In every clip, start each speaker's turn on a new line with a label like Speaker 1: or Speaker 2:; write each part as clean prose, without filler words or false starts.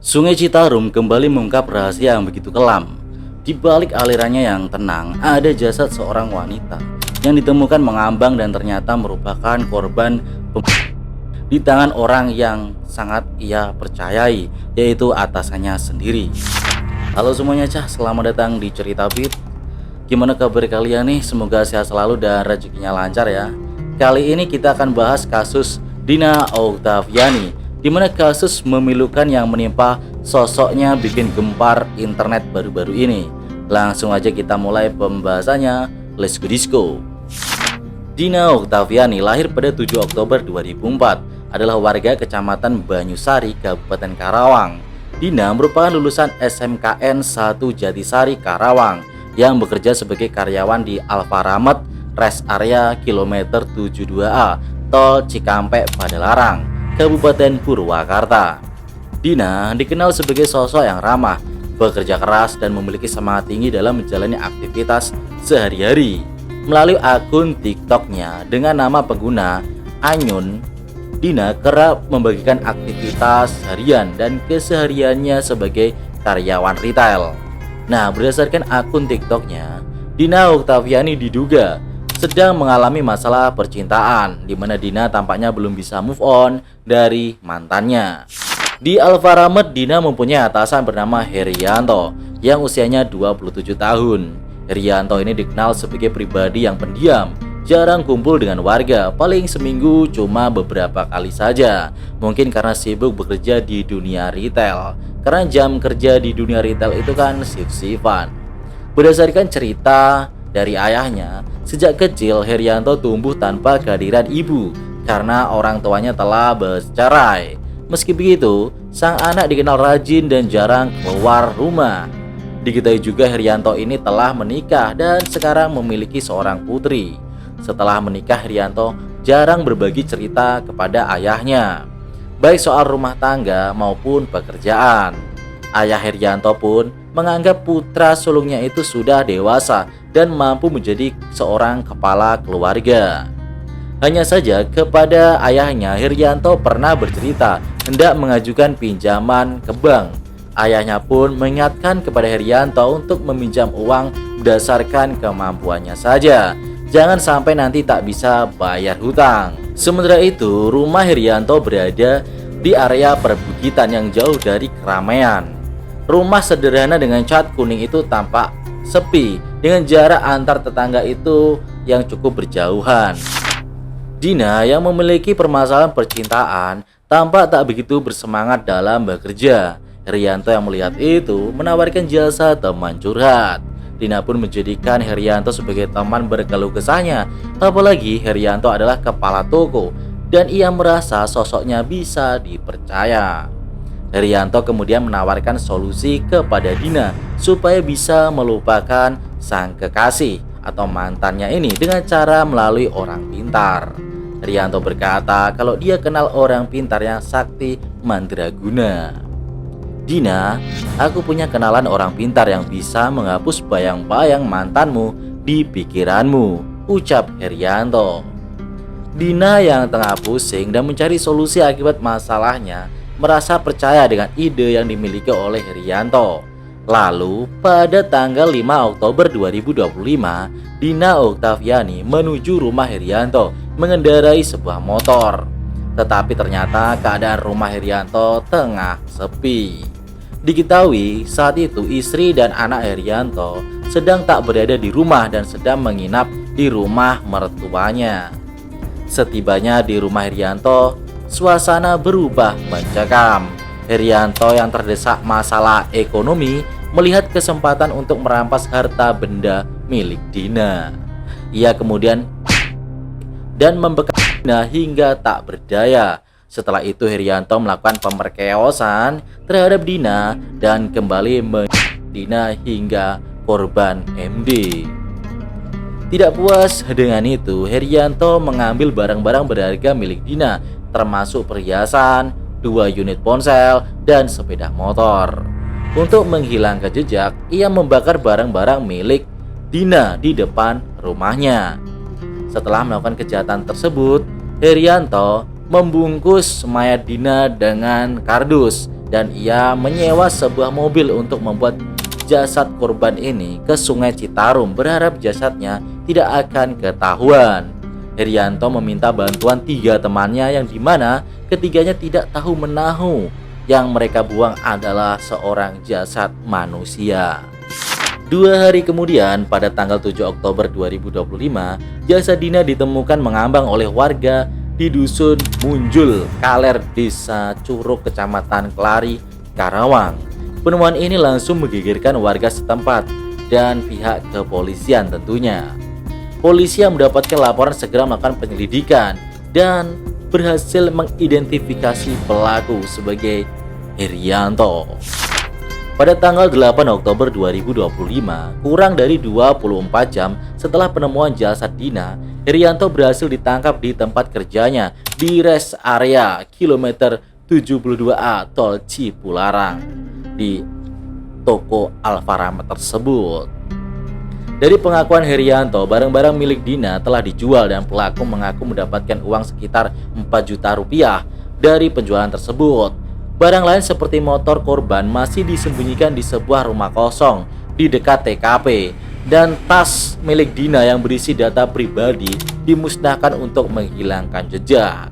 Speaker 1: Sungai Citarum kembali mengungkap rahasia yang begitu kelam. Di balik alirannya yang tenang, ada jasad seorang wanita yang ditemukan mengambang dan ternyata merupakan korban di tangan orang yang sangat ia percayai, yaitu atasannya sendiri. Halo semuanya, selamat datang di Cerita Beat. Gimana kabar kalian nih? Semoga sehat selalu dan rezekinya lancar ya. Kali ini kita akan bahas kasus Dina Oktaviani, di mana kasus memilukan yang menimpa sosoknya bikin gempar internet baru-baru ini. Langsung aja kita mulai pembahasannya. Let's go disco. Dina Oktaviani lahir pada 7 Oktober 2004, adalah warga Kecamatan Banyusari, Kabupaten Karawang. Dina merupakan lulusan SMKN 1 Jatisari, Karawang, yang bekerja sebagai karyawan di Alfamart Rest Area Kilometer 72A Tol Cikampek Padalarang, Kabupaten Purwakarta. Dina dikenal sebagai sosok yang ramah, bekerja keras, dan memiliki semangat tinggi dalam menjalani aktivitas sehari-hari. Melalui akun TikToknya dengan nama pengguna Anyun, Dina kerap membagikan aktivitas harian dan kesehariannya sebagai karyawan retail. Nah, berdasarkan akun TikToknya, Dina Oktaviani diduga sedang mengalami masalah percintaan, di mana Dina tampaknya belum bisa move on dari mantannya. Di Alfamart, Dina mempunyai atasan bernama Herianto yang usianya 27 tahun. Herianto ini dikenal sebagai pribadi yang pendiam, jarang kumpul dengan warga, paling seminggu cuma beberapa kali saja. Mungkin karena sibuk bekerja di dunia retail, karena jam kerja di dunia retail itu kan shift-shiftan. Berdasarkan cerita dari ayahnya, sejak kecil Herianto tumbuh tanpa kehadiran ibu karena orang tuanya telah bercerai. Meski begitu, sang anak dikenal rajin dan jarang keluar rumah. Diketahui juga Herianto ini telah menikah dan sekarang memiliki seorang putri. Setelah menikah, Herianto jarang berbagi cerita kepada ayahnya, baik soal rumah tangga maupun pekerjaan. Ayah Herianto pun menganggap putra sulungnya itu sudah dewasa dan mampu menjadi seorang kepala keluarga. Hanya saja kepada ayahnya, Herianto pernah bercerita hendak mengajukan pinjaman ke bank. Ayahnya pun mengingatkan kepada Herianto untuk meminjam uang berdasarkan kemampuannya saja, jangan sampai nanti tak bisa bayar hutang. Sementara itu, rumah Herianto berada di area perbukitan yang jauh dari keramaian. Rumah sederhana dengan cat kuning itu tampak sepi, dengan jarak antar tetangga itu yang cukup berjauhan. Dina yang memiliki permasalahan percintaan tampak tak begitu bersemangat dalam bekerja. Herianto yang melihat itu menawarkan jasa teman curhat. Dina pun menjadikan Herianto sebagai teman berkeluh kesahnya. Apalagi Herianto adalah kepala toko dan ia merasa sosoknya bisa dipercaya. Herianto kemudian menawarkan solusi kepada Dina supaya bisa melupakan sang kekasih atau mantannya ini dengan cara melalui orang pintar. Herianto berkata kalau dia kenal orang pintar yang sakti mandraguna. Dina, aku punya kenalan orang pintar yang bisa menghapus bayang-bayang mantanmu di pikiranmu, ucap Herianto. Dina yang tengah pusing dan mencari solusi akibat masalahnya merasa percaya dengan ide yang dimiliki oleh Herianto. Lalu pada tanggal 5 Oktober 2025, Dina Oktaviani menuju rumah Herianto mengendarai sebuah motor. Tetapi ternyata keadaan rumah Herianto tengah sepi. Diketahui saat itu istri dan anak Herianto sedang tak berada di rumah dan sedang menginap di rumah mertuanya. Setibanya di rumah Herianto, suasana berubah mencekam. Herianto yang terdesak masalah ekonomi melihat kesempatan untuk merampas harta benda milik Dina. Ia kemudian dan membekap Dina hingga tak berdaya. Setelah itu Herianto melakukan pemerkosaan terhadap Dina dan kembali Dina hingga korban MD. Tidak puas dengan itu, Herianto mengambil barang-barang berharga milik Dina, termasuk perhiasan, 2 unit ponsel, dan sepeda motor. Untuk menghilangkan jejak, ia membakar barang-barang milik Dina di depan rumahnya. Setelah melakukan kejahatan tersebut, Herianto membungkus mayat Dina dengan kardus dan ia menyewa sebuah mobil untuk membuat jasad korban ini ke Sungai Citarum, berharap jasadnya tidak akan ketahuan. Herianto meminta bantuan 3 temannya yang dimana ketiganya tidak tahu menahu yang mereka buang adalah seorang jasad manusia. 2 hari kemudian, pada tanggal 7 Oktober 2025, jasad Dina ditemukan mengambang oleh warga di Dusun Munjul, Kaler, Desa Curug, Kecamatan Kelari, Karawang. Penemuan ini langsung menggegerkan warga setempat dan pihak kepolisian tentunya. Polisi yang mendapatkan laporan segera melakukan penyelidikan dan berhasil mengidentifikasi pelaku sebagai Herianto. Pada tanggal 8 Oktober 2025, kurang dari 24 jam setelah penemuan jasad Dina, Herianto berhasil ditangkap di tempat kerjanya di rest area kilometer 72A Tol Cipularang di toko Alfamart tersebut. Dari pengakuan Herianto, barang-barang milik Dina telah dijual dan pelaku mengaku mendapatkan uang sekitar 4 juta rupiah dari penjualan tersebut. Barang lain seperti motor korban masih disembunyikan di sebuah rumah kosong di dekat TKP, dan tas milik Dina yang berisi data pribadi dimusnahkan untuk menghilangkan jejak.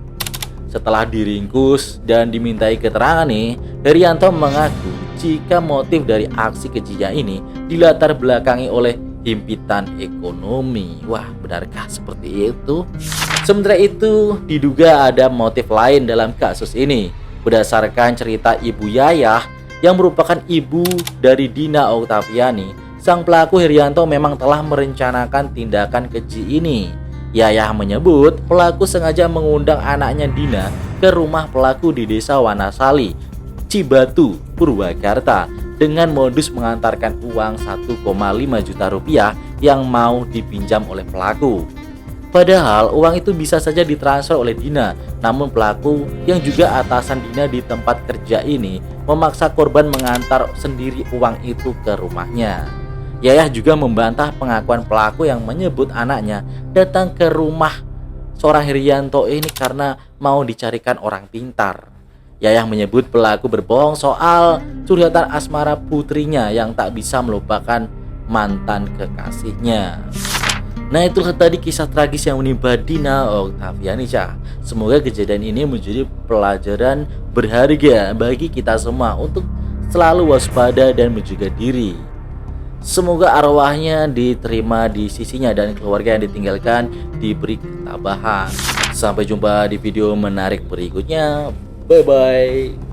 Speaker 1: Setelah diringkus dan dimintai keterangan nih, Herianto mengaku jika motif dari aksi kejinya ini dilatar belakangi oleh himpitan ekonomi. Wah, benarkah seperti itu? Sementara itu, diduga ada motif lain dalam kasus ini. Berdasarkan cerita Ibu Yayah yang merupakan ibu dari Dina Oktaviani, sang pelaku Herianto memang telah merencanakan tindakan keji ini. Yayah menyebut pelaku sengaja mengundang anaknya Dina ke rumah pelaku di Desa Wanasali, Cibatu, Purwakarta dengan modus mengantarkan uang 1,5 juta rupiah yang mau dipinjam oleh pelaku. Padahal uang itu bisa saja ditransfer oleh Dina, namun pelaku yang juga atasan Dina di tempat kerja ini memaksa korban mengantar sendiri uang itu ke rumahnya. Yayah juga membantah pengakuan pelaku yang menyebut anaknya datang ke rumah seorang Herianto ini karena mau dicarikan orang pintar. Yayah menyebut pelaku berbohong soal curhatan asmara putrinya yang tak bisa melupakan mantan kekasihnya. Nah, itulah tadi kisah tragis yang menimpa Dina Oktaviani. Semoga kejadian ini menjadi pelajaran berharga bagi kita semua untuk selalu waspada dan menjaga diri. Semoga arwahnya diterima di sisinya dan keluarga yang ditinggalkan diberi ketabahan. Sampai jumpa di video menarik berikutnya. Bye-bye.